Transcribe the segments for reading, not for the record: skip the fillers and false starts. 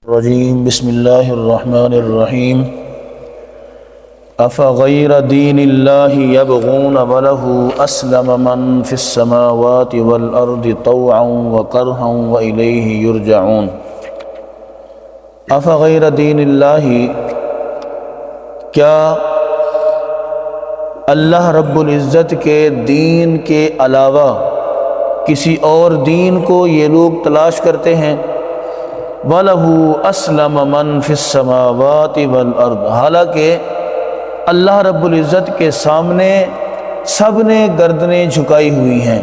الرجیم بسم اللہ الرحمن الرحیم افغیر دین اللہ یبغون ولہ اسلم من فی السماوات والارض طوعا وکرہا والیہ یرجعون۔ افغیر دین اللہ، کیا اللہ رب العزت کے دین کے علاوہ کسی اور دین کو یہ لوگ تلاش کرتے ہیں؟ وَلَهُ أَسْلَمَ مَنْ فِي السَّمَاوَاتِ وَالْأَرْضِ، حالانکہ اللہ رب العزت کے سامنے سب نے گردنیں جھکائی ہوئی ہیں،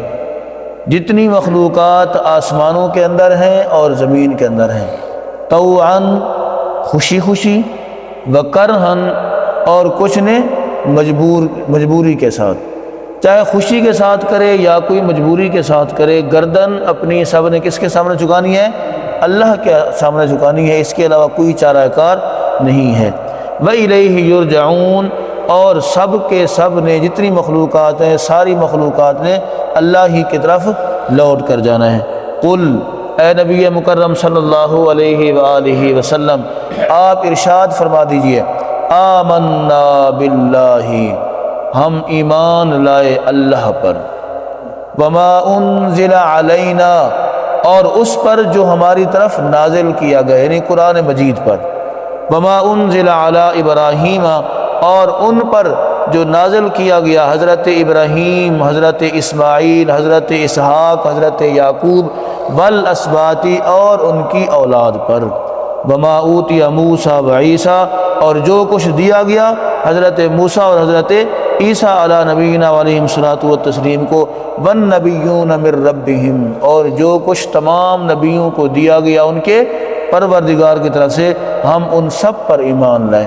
جتنی مخلوقات آسمانوں کے اندر ہیں اور زمین کے اندر ہیں، طوعاً خوشی خوشی، وکرہاً اور کچھ نے مجبوری کے ساتھ، چاہے خوشی کے ساتھ کرے یا کوئی مجبوری کے ساتھ کرے، گردن اپنی سب نے کس کے سامنے جھکانی ہے؟ اللہ کے سامنے جھکانی ہے، اس کے علاوہ کوئی چارہ کار نہیں ہے۔ وَإِلَيْهِ يُرْجَعُونَ، اور سب کے سب نے جتنی مخلوقات ہیں ساری مخلوقات نے اللہ ہی کی طرف لوٹ کر جانا ہے۔ قل، اے نبی مکرم صلی اللہ علیہ وآلہ وسلم، آپ ارشاد فرما دیجئے، آمنا باللہ، ہم ایمان لائے اللہ پر، وما انزل علینا، اور اس پر جو ہماری طرف نازل کیا گیا یعنی قرآن مجید پر، وما انزل علی ابراہیم، اور ان پر جو نازل کیا گیا حضرت ابراہیم، حضرت اسماعیل، حضرت اسحاق، حضرت یعقوب، والاسباط، اور ان کی اولاد پر، وما اوتی موسیٰ وعیسیٰ، اور جو کچھ دیا گیا حضرت موسیٰ اور حضرت عیسیٰ علی نبینا علیہ الصلوۃ والتسلیم کو، والنبیون من ربہم، اور جو کچھ تمام نبیوں کو دیا گیا ان کے پروردگار کی طرف سے، ہم ان سب پر ایمان لائے۔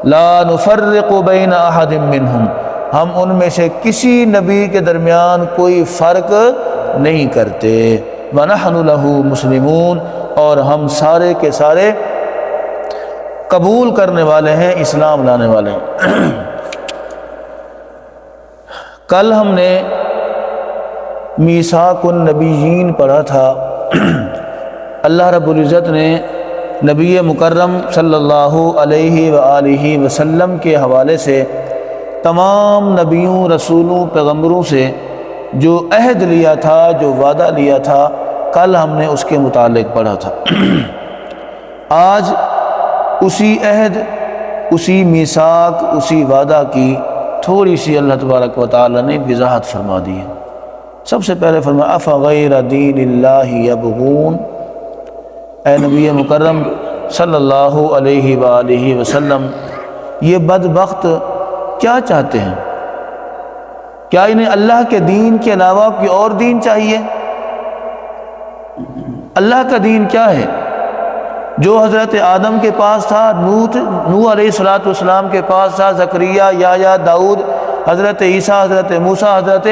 لا نفرق بین احد منہم، ہم ان میں سے کسی نبی کے درمیان کوئی فرق نہیں کرتے، ونحن لہ مسلمون، اور ہم سارے کے سارے قبول کرنے والے ہیں، اسلام لانے والے ہیں۔ کل ہم نے میثاق النبیین پڑھا تھا۔ اللہ رب العزت نے نبی مکرم صلی اللہ علیہ وآلہ وسلم کے حوالے سے تمام نبیوں، رسولوں، پیغمبروں سے جو عہد لیا تھا، جو وعدہ لیا تھا، کل ہم نے اس کے متعلق پڑھا تھا۔ آج اسی عہد، اسی میثاق، اسی وعدہ کی تھوڑی سی اللہ تبارک و تعالی نے وضاحت فرما دی ہے۔ سب سے پہلے فرمایا افغیر دین اللہ یبغون، اے نبی مکرم صلی اللہ علیہ وآلہ وسلم، یہ بدبخت کیا چاہتے ہیں؟ کیا انہیں اللہ کے دین کے علاوہ کوئی اور دین چاہیے؟ اللہ کا دین کیا ہے؟ جو حضرت آدم کے پاس تھا، نوح علیہ السلام کے پاس تھا، زکریا، یحییٰ، داؤد، حضرت عیسیٰ، حضرت موسیٰ، حضرت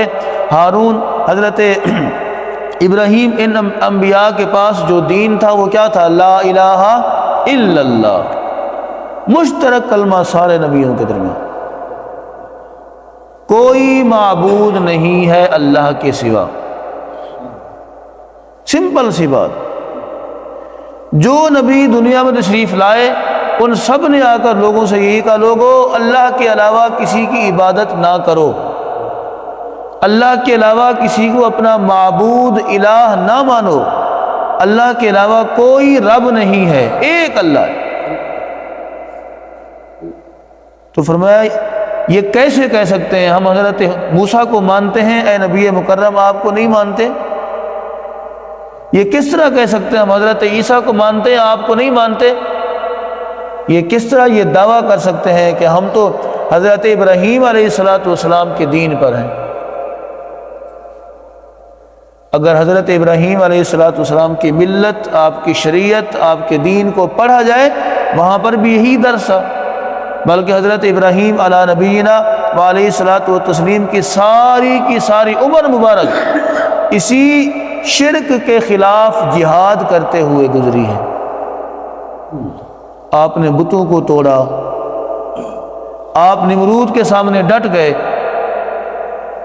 ہارون، حضرت ابراہیم، ان انبیاء کے پاس جو دین تھا وہ کیا تھا؟ لا الہ الا اللہ، مشترک کلمہ سارے نبیوں کے درمیان، کوئی معبود نہیں ہے اللہ کے سوا، سمپل سی بات۔ جو نبی دنیا میں تشریف لائے ان سب نے آ کر لوگوں سے یہی کہا، لوگوں اللہ کے علاوہ کسی کی عبادت نہ کرو، اللہ کے علاوہ کسی کو اپنا معبود الہ نہ مانو، اللہ کے علاوہ کوئی رب نہیں ہے، ایک اللہ ہے۔ تو فرمایا یہ کیسے کہہ سکتے ہیں؟ ہم حضرت موسیٰ کو مانتے ہیں، اے نبی مکرم آپ کو نہیں مانتے؟ یہ کس طرح کہہ سکتے ہیں؟ ہم حضرت عیسیٰ کو مانتے ہیں، آپ کو نہیں مانتے؟ یہ کس طرح یہ دعویٰ کر سکتے ہیں کہ ہم تو حضرت ابراہیم علیہ السلام کے دین پر ہیں؟ اگر حضرت ابراہیم علیہ السلام کی ملت، آپ کی شریعت، آپ کے دین کو پڑھا جائے، وہاں پر بھی یہی درس تھا، بلکہ حضرت ابراہیم علی نبینا وعلیہ الصلوۃ والتسلیم کی ساری عمر مبارک اسی شرک کے خلاف جہاد کرتے ہوئے گزری ہے۔ آپ نے بتوں کو توڑا، آپ نمرود کے سامنے ڈٹ گئے،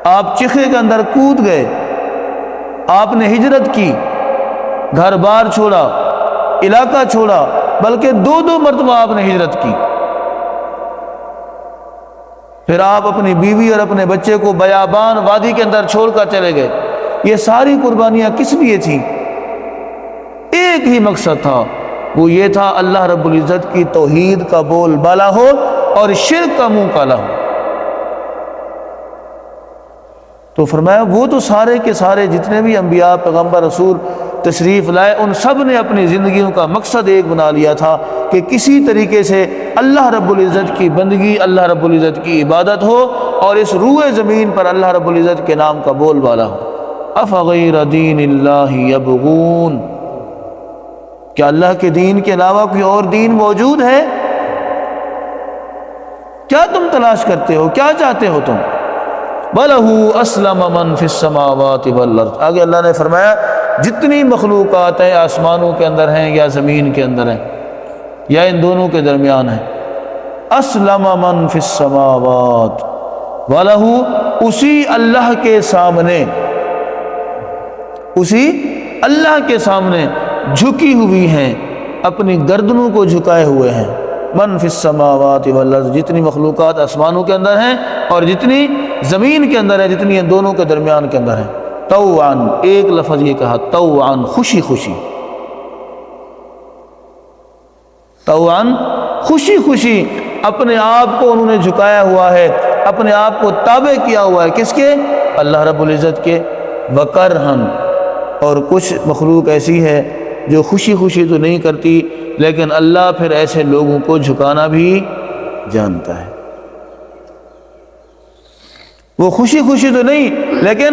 آپ چیخے کے اندر کود گئے، آپ نے ہجرت کی، گھر بار چھوڑا، علاقہ چھوڑا، بلکہ 2 مرتبہ آپ نے ہجرت کی۔ پھر آپ اپنی بیوی اور اپنے بچے کو بیابان وادی کے اندر چھوڑ کر چلے گئے۔ یہ ساری قربانیاں کس لیے تھیں؟ ایک ہی مقصد تھا، وہ یہ تھا اللہ رب العزت کی توحید کا بول بالا ہو اور شرک کا منہ کالا ہو۔ تو فرمایا وہ تو سارے کے سارے جتنے بھی انبیاء، پیغمبر، رسول تشریف لائے، ان سب نے اپنی زندگیوں کا مقصد ایک بنا لیا تھا کہ کسی طریقے سے اللہ رب العزت کی بندگی، اللہ رب العزت کی عبادت ہو اور اس روئے زمین پر اللہ رب العزت کے نام کا بول بالا ہو۔ افغیر دین اللہ یبغون، کیا اللہ کے دین کے علاوہ کوئی اور دین موجود ہے؟ کیا تم تلاش کرتے ہو؟ کیا چاہتے ہو تم؟ وَلَهُ أَسْلَمَ مَنْ فِي السَّمَاوَاتِ وَالْأَرْضِ، آگے اللہ نے فرمایا جتنی مخلوقات ہیں آسمانوں کے اندر ہیں یا زمین کے اندر ہیں یا ان دونوں کے درمیان ہیں، أَسْلَمَ مَنْ فِي السَّمَاوَاتِ وَلَهُ، اسی اللہ کے سامنے، اسی اللہ کے سامنے جھکی ہوئی ہیں، اپنی گردنوں کو جھکائے ہوئے ہیں۔ من فی السماوات والارض، جتنی مخلوقات آسمانوں کے اندر ہیں اور جتنی زمین کے اندر ہے، جتنی ان دونوں کے درمیان کے اندر ہیں۔ طوعاً، ایک لفظ یہ کہا طوعاً، خوشی خوشی، طوعاً خوشی خوشی اپنے آپ کو انہوں نے جھکایا ہوا ہے، اپنے آپ کو تابع کیا ہوا ہے، کس کے؟ اللہ رب العزت کے۔ وکرہن، اور کچھ مخلوق ایسی ہے جو خوشی خوشی تو نہیں کرتی، لیکن اللہ پھر ایسے لوگوں کو جھکانا بھی جانتا ہے۔ وہ خوشی خوشی تو نہیں، لیکن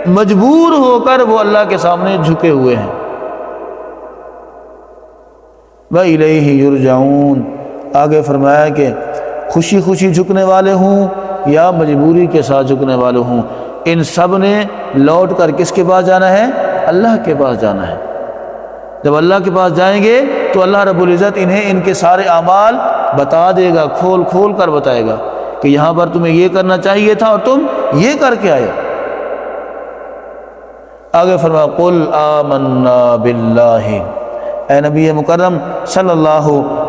مجبور ہو کر وہ اللہ کے سامنے جھکے ہوئے ہیں۔ وَإِلَيْهِ يُرْجَعُونَ، آگے فرمایا کہ خوشی خوشی جھکنے والے ہوں یا مجبوری کے ساتھ جھکنے والے ہوں، ان سب نے لوٹ کر کس کے پاس جانا ہے؟ اللہ کے پاس جانا ہے۔ جب اللہ کے پاس جائیں گے تو اللہ رب العزت انہیں ان کے سارے اعمال بتا دے گا، کھول کھول کر بتائے گا کہ یہاں پر تمہیں یہ کرنا چاہیے تھا اور تم یہ کر کے آئے۔ آگے فرمایا قُلْ آمَنَّا بِاللَّهِ، اے نبی مکرم صلی اللہ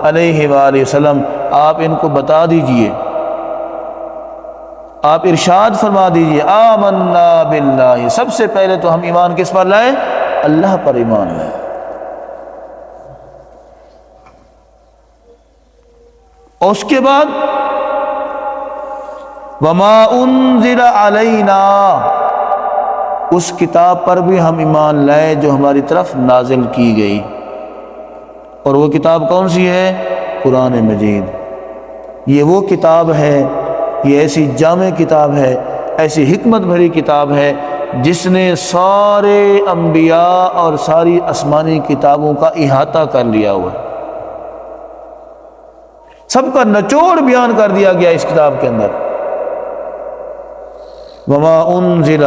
علیہ وآلہ وسلم آپ ان کو بتا دیجئے، آپ ارشاد فرما دیجئے آمنا باللہ، سب سے پہلے تو ہم ایمان کس پر لائے؟ اللہ پر ایمان لائے۔ اور اس کے بعد وما انزل علینا، اس کتاب پر بھی ہم ایمان لائے جو ہماری طرف نازل کی گئی، اور وہ کتاب کون سی ہے؟ قرآن مجید۔ یہ وہ کتاب ہے، یہ ایسی جامع کتاب ہے، ایسی حکمت بھری کتاب ہے جس نے سارے انبیاء اور ساری آسمانی کتابوں کا احاطہ کر لیا ہوا ہے، سب کا نچوڑ بیان کر دیا گیا اس کتاب کے اندر۔ وما انزل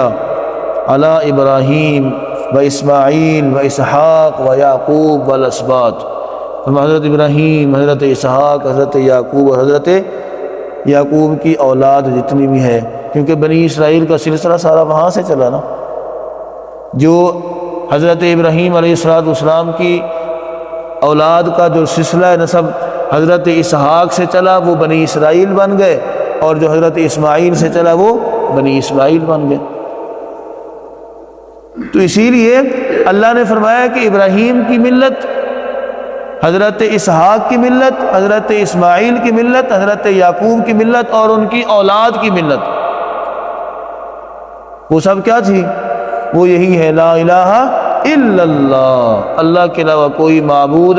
علی ابراہیم و اسماعیل و اسحاق و یعقوب والاسباط، حضرت ابراہیم، حضرت اسحاق، حضرت یعقوب اور حضرت یعقوب کی اولاد جتنی بھی ہے، کیونکہ بنی اسرائیل کا سلسلہ سارا وہاں سے چلا نا، جو حضرت ابراہیم علیہ السلام کی اولاد کا جو سلسلہ نسب حضرت اسحاق سے چلا وہ بنی اسرائیل بن گئے، اور جو حضرت اسماعیل سے چلا وہ بنی اسماعیل بن گئے۔ تو اسی لیے اللہ نے فرمایا کہ ابراہیم کی ملت، حضرت اسحاق کی ملت، حضرت اسماعیل کی ملت، حضرت یعقوب کی ملت اور ان کی اولاد کی ملت، وہ سب کیا تھی؟ وہ یہی ہے لا الہ الا اللہ، اللہ کے علاوہ کوئی معبود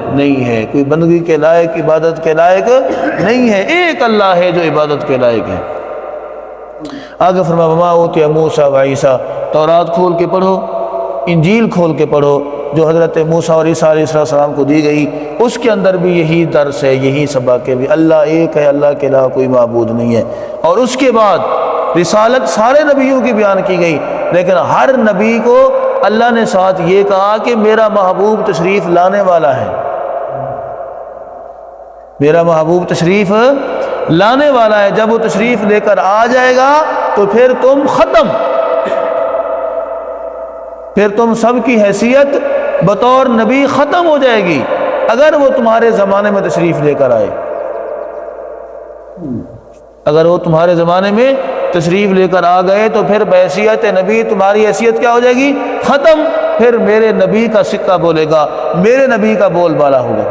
نہیں ہے، کوئی بندگی کے لائق، عبادت کے لائق نہیں ہے، ایک اللہ ہے جو عبادت کے لائق ہے۔ آگے فرمایا وما اوتی موسیٰ و عیسیٰ، تورات کھول کے پڑھو، انجیل کھول کے پڑھو جو حضرت موسیٰ اور عیسیٰ علیہ السلام کو دی گئی، اس کے اندر بھی یہی درس ہے، یہی سبق ہے، بھی اللہ ایک ہے، اللہ کے علاوہ کوئی معبود نہیں ہے۔ اور اس کے بعد رسالت سارے نبیوں کی بیان کی گئی، لیکن ہر نبی کو اللہ نے ساتھ یہ کہا کہ میرا محبوب تشریف لانے والا ہے، میرا محبوب تشریف لانے والا ہے، جب وہ تشریف لے کر آ جائے گا تو پھر تم ختم، پھر تم سب کی حیثیت بطور نبی ختم ہو جائے گی، اگر وہ تمہارے زمانے میں تشریف لے کر آئے، اگر وہ تمہارے زمانے میں تشریف لے کر آ گئے تو پھر بحیثیت نبی تمہاری حیثیت کیا ہو جائے گی؟ ختم۔ پھر میرے نبی کا سکہ بولے گا، میرے نبی کا بول بالا ہوگا۔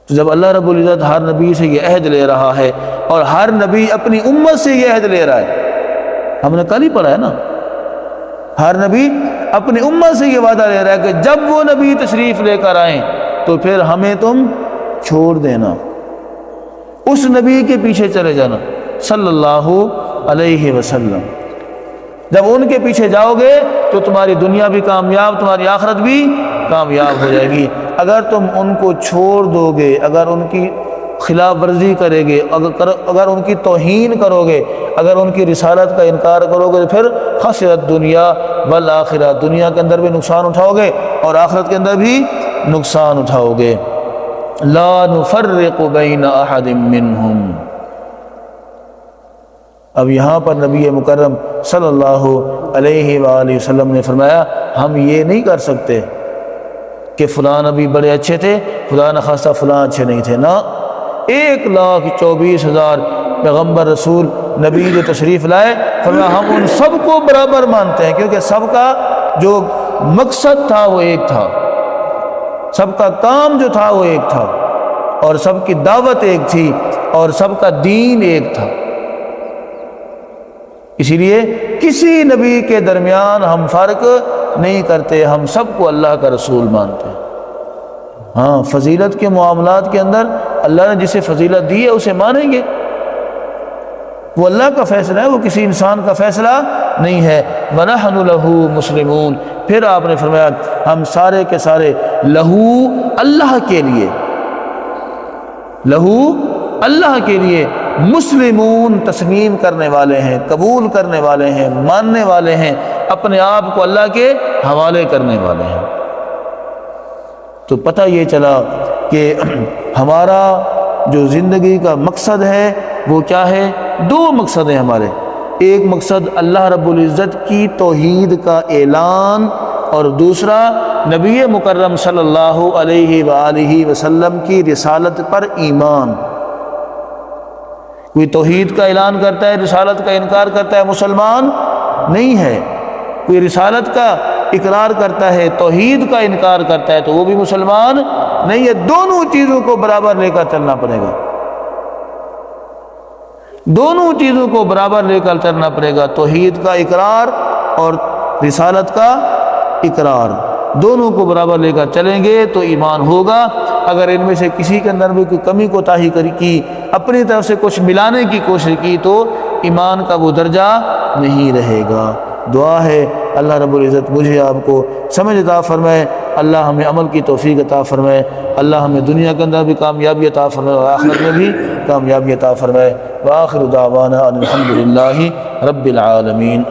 تو جب اللہ رب العزت ہر نبی سے یہ عہد لے رہا ہے اور ہر نبی اپنی امت سے یہ عہد لے رہا ہے، ہم نے کل ہی پڑھا ہے نا، ہر نبی اپنی امت سے یہ وعدہ لے رہا ہے کہ جب وہ نبی تشریف لے کر آئیں تو پھر ہمیں تم چھوڑ دینا، اس نبی کے پیچھے چلے جانا صلی اللہ علیہ وسلم۔ جب ان کے پیچھے جاؤ گے تو تمہاری دنیا بھی کامیاب، تمہاری آخرت بھی کامیاب ہو جائے گی۔ اگر تم ان کو چھوڑ دو گے، اگر ان کی خلاف ورزی کرے گے، اگر ان کی توہین کرو گے، اگر ان کی رسالت کا انکار کرو گے، تو پھر خسرت دنیا والآخرہ، دنیا کے اندر بھی نقصان اٹھاؤ گے اور آخرت کے اندر بھی نقصان اٹھاؤ گے۔ لا نفرق بین احد منہم۔ اب یہاں پر نبی مکرم صلی اللہ علیہ وآلہ وسلم نے فرمایا ہم یہ نہیں کر سکتے کہ فلاں نبی بڑے اچھے تھے، خدا نخواستہ فلاں اچھے نہیں تھے، نہ۔ 1,24,000 پیغمبر رسول نبی جو تشریف لائے، فرمایا ہم ان سب کو برابر مانتے ہیں، کیونکہ سب کا جو مقصد تھا وہ ایک تھا، سب کا کام جو تھا وہ ایک تھا، اور سب کی دعوت ایک تھی، اور سب کا دین ایک تھا۔ اسی لیے کسی نبی کے درمیان ہم فرق نہیں کرتے، ہم سب کو اللہ کا رسول مانتے ہیں۔ ہاں، فضیلت کے معاملات کے اندر اللہ نے جسے فضیلت دی ہے اسے مانیں گے، وہ اللہ کا فیصلہ ہے، وہ کسی انسان کا فیصلہ نہیں ہے۔ وَنَحْنُ لَهُ مُسْلِمُونَ۔ پھر آپ نے فرمایا ہم سارے کے سارے لہو، اللہ کے لیے، لہو اللہ کے لیے، مسلمون تسلیم کرنے والے ہیں، قبول کرنے والے ہیں، ماننے والے ہیں، اپنے آپ کو اللہ کے حوالے کرنے والے ہیں۔ تو پتہ یہ چلا کہ ہمارا جو زندگی کا مقصد ہے وہ کیا ہے؟ 2 مقصد ہیں ہمارے۔ ایک مقصد اللہ رب العزت کی توحید کا اعلان، اور دوسرا نبی مکرم صلی اللہ علیہ وآلہ وسلم کی رسالت پر ایمان۔ کوئی توحید کا اعلان کرتا ہے، رسالت کا انکار کرتا ہے، مسلمان نہیں ہے۔ کوئی رسالت کا اقرار کرتا ہے، توحید کا انکار کرتا ہے، تو وہ بھی مسلمان نہیں ہے۔ دونوں چیزوں کو برابر لے کر چلنا پڑے گا، دونوں چیزوں کو برابر لے کر چلنا پڑے گا، توحید کا اقرار اور رسالت کا اقرار، دونوں کو برابر لے کر چلیں گے تو ایمان ہوگا۔ اگر ان میں سے کسی کے اندر بھی کوئی کمی کوتاہی کی، اپنی طرف سے کچھ ملانے کی کوشش کی، تو ایمان کا وہ درجہ نہیں رہے گا۔ دعا ہے اللہ رب العزت مجھے آپ کو سمجھ عطا فرمائے، اللہ ہمیں عمل کی توفیق عطا فرمائے، اللہ ہمیں دنیا کے اندر بھی کامیابی عطا فرمائے اور آخرت میں بھی کامیابی عطا فرمائے۔ وآخر دعوانا ان الحمد للہ رب العالمین۔